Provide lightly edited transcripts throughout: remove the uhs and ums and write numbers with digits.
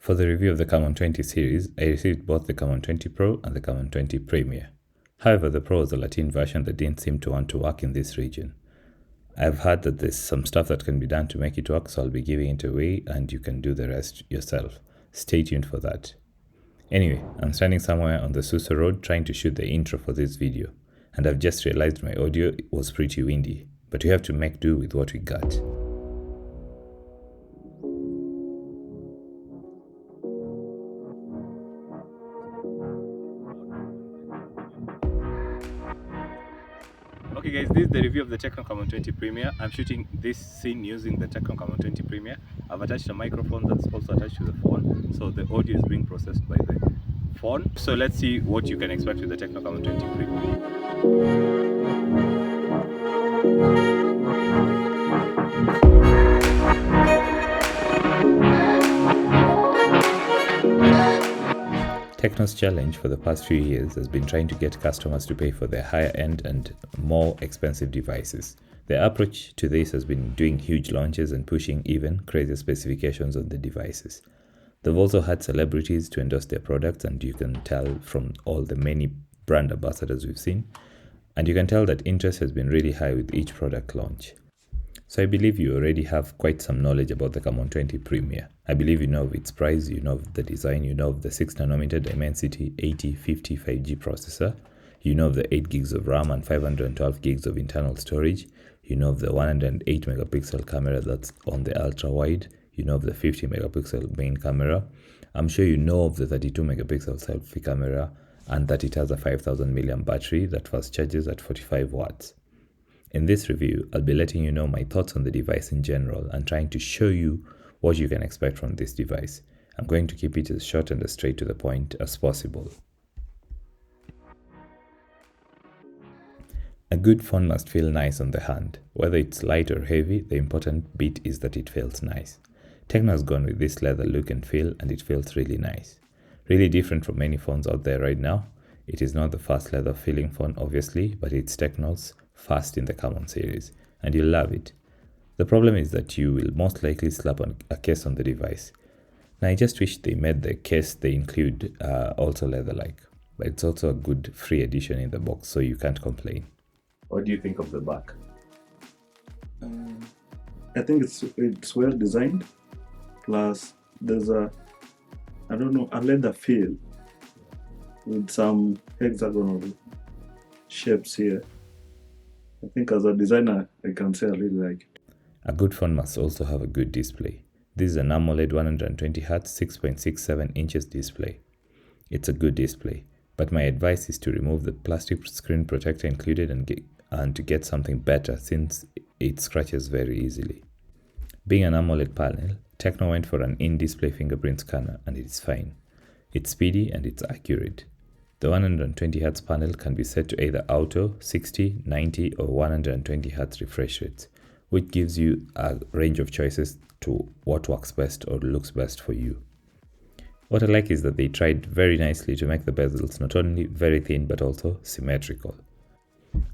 For the review of the Camon 20 series, I received both the Camon 20 Pro and the Camon 20 Premier. However, the Pro is a Latin version that didn't seem to want to work in this region. I've heard that there's some stuff that can be done to make it work, so I'll be giving it away and you can do the rest yourself. Stay tuned for that. Anyway, I'm standing somewhere on the Suso Road trying to shoot the intro for this video, and I've just realized my audio was pretty windy, but we have to make do with what we got. Okay guys, this is the review of the TECNO Camon 20 Premier. I'm shooting this scene using the TECNO Camon 20 Premier. I've attached a microphone that's also attached to the phone, so the audio is being processed by the phone. So let's see what you can expect with the TECNO Camon 20 Premier. TECNO's challenge for the past few years has been trying to get customers to pay for their higher end and more expensive devices. Their approach to this has been doing huge launches and pushing even crazier specifications on the devices. They've also had celebrities to endorse their products, and you can tell from all the many brand ambassadors we've seen, and you can tell that interest has been really high with each product launch. So I believe you already have quite some knowledge about the Camon 20 Premier. I believe you know of its price, you know of the design, you know of the 6nm Dimensity 8050 5G processor, you know of the 8 gigs of RAM and 512 gigs of internal storage, you know of the 108 megapixel camera that's on the ultra wide, you know of the 50 megapixel main camera. I'm sure you know of the 32 megapixel selfie camera and that it has a 5000 mAh battery that fast charges at 45 watts. In this review, I'll be letting you know my thoughts on the device in general and trying to show you what you can expect from this device. I'm going to keep it as short and as straight to the point as possible. A good phone must feel nice on the hand. Whether it's light or heavy, the important bit is that it feels nice. TECNO has gone with this leather look and feel, and it feels really nice. Really different from many phones out there right now. It is not the first leather feeling phone obviously, but it's TECNO's first in the Camon series, and you'll love it. The problem is that you will most likely slap on a case on the device. Now I just wish they made the case they include also leather-like, but it's also a good free edition in the box, so you can't complain. What do you think of the back? I think it's well designed, plus there's a leather feel with some hexagonal shapes here. I think as a designer, I can say I really like it. A good phone must also have a good display. This is an AMOLED 120Hz 6.67 inches display. It's a good display, but my advice is to remove the plastic screen protector included and to get something better, since it scratches very easily. Being an AMOLED panel, TECNO went for an in-display fingerprint scanner, and it's fine. It's speedy and it's accurate. The 120Hz panel can be set to either auto, 60, 90 or 120Hz refresh rates, which gives you a range of choices to what works best or looks best for you. What I like is that they tried very nicely to make the bezels not only very thin but also symmetrical.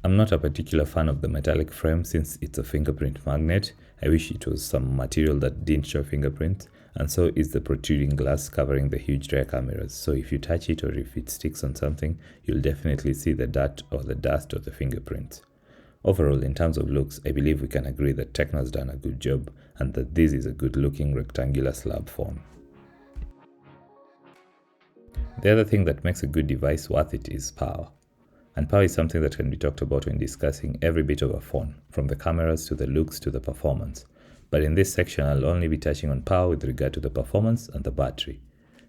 I'm not a particular fan of the metallic frame since it's a fingerprint magnet. I wish it was some material that didn't show fingerprints, and so is the protruding glass covering the huge rear cameras, so if you touch it or if it sticks on something, you'll definitely see the dirt or the dust or the fingerprints. Overall, in terms of looks, I believe we can agree that TECNO has done a good job and that this is a good looking rectangular slab phone. The other thing that makes a good device worth it is power. And power is something that can be talked about when discussing every bit of a phone, from the cameras to the looks to the performance. But in this section, I'll only be touching on power with regard to the performance and the battery.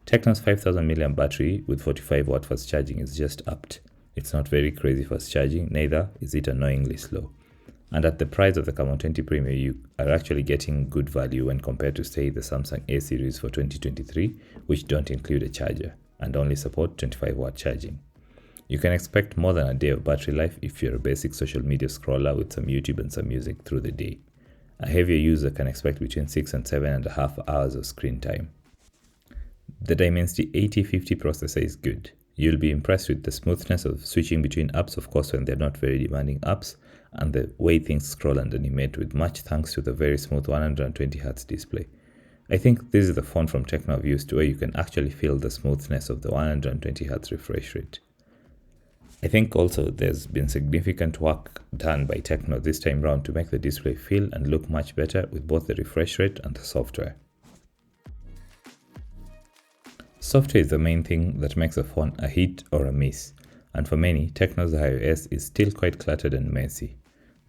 TECNO's 5000 mAh battery with 45 watt fast charging is just apt. It's not very crazy fast charging, neither is it annoyingly slow. And at the price of the Camon 20 Premier, you are actually getting good value when compared to, say, the Samsung A series for 2023, which don't include a charger and only support 25 watt charging. You can expect more than a day of battery life if you're a basic social media scroller with some YouTube and some music through the day. A heavier user can expect between 6 and 7.5 hours of screen time. The Dimensity 8050 processor is good. You'll be impressed with the smoothness of switching between apps, of course when they're not very demanding apps, and the way things scroll and animate, with much thanks to the very smooth 120Hz display. I think this is the phone from TECNO I've used where you can actually feel the smoothness of the 120Hz refresh rate. I think also there's been significant work done by TECNO this time round to make the display feel and look much better with both the refresh rate and the software. Software is the main thing that makes a phone a hit or a miss, and for many, TECNO's iOS is still quite cluttered and messy.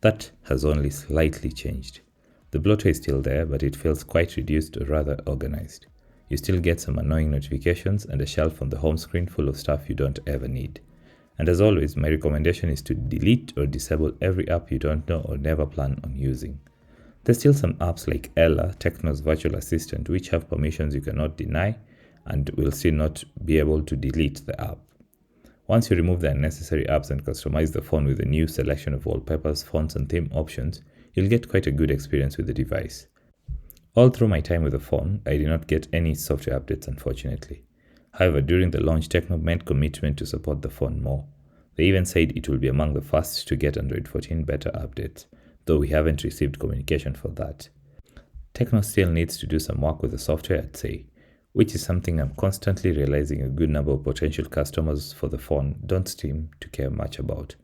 That has only slightly changed. The bloatware is still there, but it feels quite reduced or rather organized. You still get some annoying notifications and a shelf on the home screen full of stuff you don't ever need. And as always, my recommendation is to delete or disable every app you don't know or never plan on using. There's still some apps like Ella, TECNO's virtual assistant, which have permissions you cannot deny and will still not be able to delete the app. Once you remove the unnecessary apps and customize the phone with a new selection of wallpapers, fonts and theme options, you'll get quite a good experience with the device. All through my time with the phone, I did not get any software updates unfortunately. However, during the launch, TECNO made commitment to support the phone more. They even said it will be among the first to get Android 14 beta updates, though we haven't received communication for that. TECNO still needs to do some work with the software, I'd say, which is something I'm constantly realizing a good number of potential customers for the phone don't seem to care much about.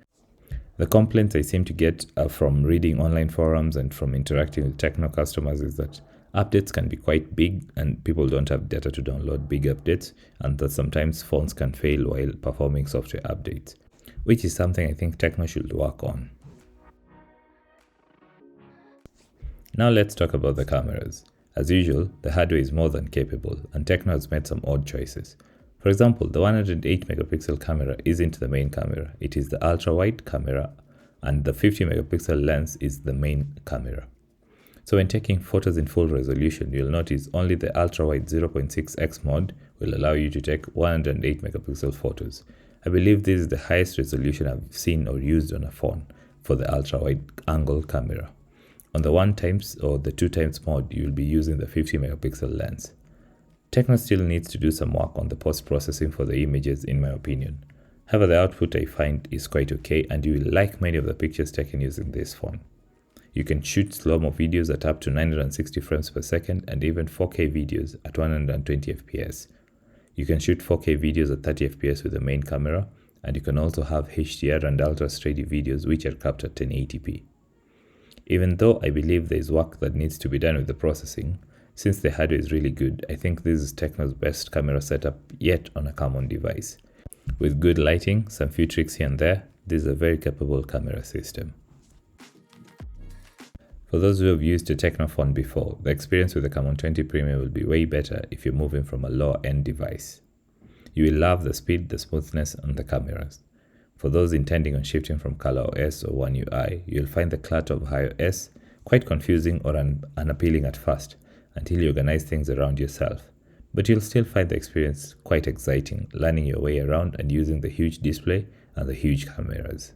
The complaints I seem to get from reading online forums and from interacting with TECNO customers is that updates can be quite big and people don't have data to download big updates, and that sometimes phones can fail while performing software updates, which is something I think TECNO should work on. Now let's talk about the cameras. As usual, the hardware is more than capable, and TECNO has made some odd choices. For example, the 108 megapixel camera isn't the main camera, it is the ultra-wide camera, and the 50 megapixel lens is the main camera. So when taking photos in full resolution, you'll notice only the ultra-wide 0.6x mode will allow you to take 108 megapixel photos. I believe this is the highest resolution I've seen or used on a phone for the ultra-wide angle camera. On the 1x or the 2x mode, you'll be using the 50 megapixel lens. TECNO still needs to do some work on the post-processing for the images in my opinion. However, the output I find is quite okay and you will like many of the pictures taken using this phone. You can shoot slow-mo videos at up to 960 frames per second and even 4K videos at 120 fps. You can shoot 4K videos at 30 fps with the main camera, and you can also have HDR and ultra-steady videos which are capped at 1080p. Even though I believe there is work that needs to be done with the processing, since the hardware is really good, I think this is TECNO's best camera setup yet on a Camon device. With good lighting, some few tricks here and there, this is a very capable camera system. For those who have used a TECNO phone before, the experience with the Camon 20 Premium will be way better if you're moving from a lower-end device. You will love the speed, the smoothness, and the cameras. For those intending on shifting from ColorOS or One UI, you'll find the clutter of iOS quite confusing or unappealing at first until you organize things around yourself. But you'll still find the experience quite exciting, learning your way around and using the huge display and the huge cameras.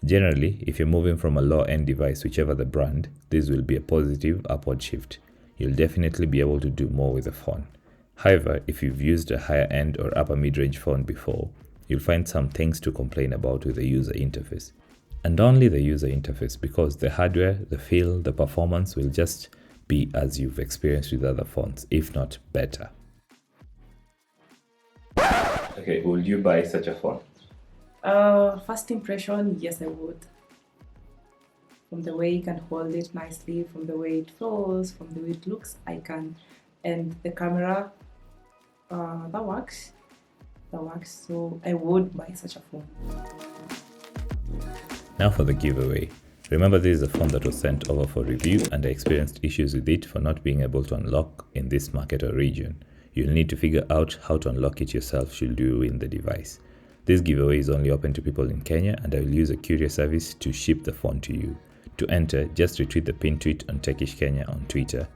Generally, if you're moving from a low-end device, whichever the brand, this will be a positive upward shift. You'll definitely be able to do more with the phone. However, if you've used a higher-end or upper mid-range phone before, you'll find some things to complain about with the user interface. And only the user interface, because the hardware, the feel, the performance will just be as you've experienced with other phones, if not better. Okay, would you buy such a phone? First impression, yes, I would. From the way you can hold it nicely, from the way it feels, from the way it looks, I can. And the camera, that works. So I would buy such a phone. Now for the giveaway. Remember, this is a phone that was sent over for review and I experienced issues with it for not being able to unlock in this market or region. You'll need to figure out how to unlock it yourself should you win the device. This giveaway is only open to people in Kenya and I will use a courier service to ship the phone to you. To enter, just retweet the pinned tweet on Techish Kenya on Twitter.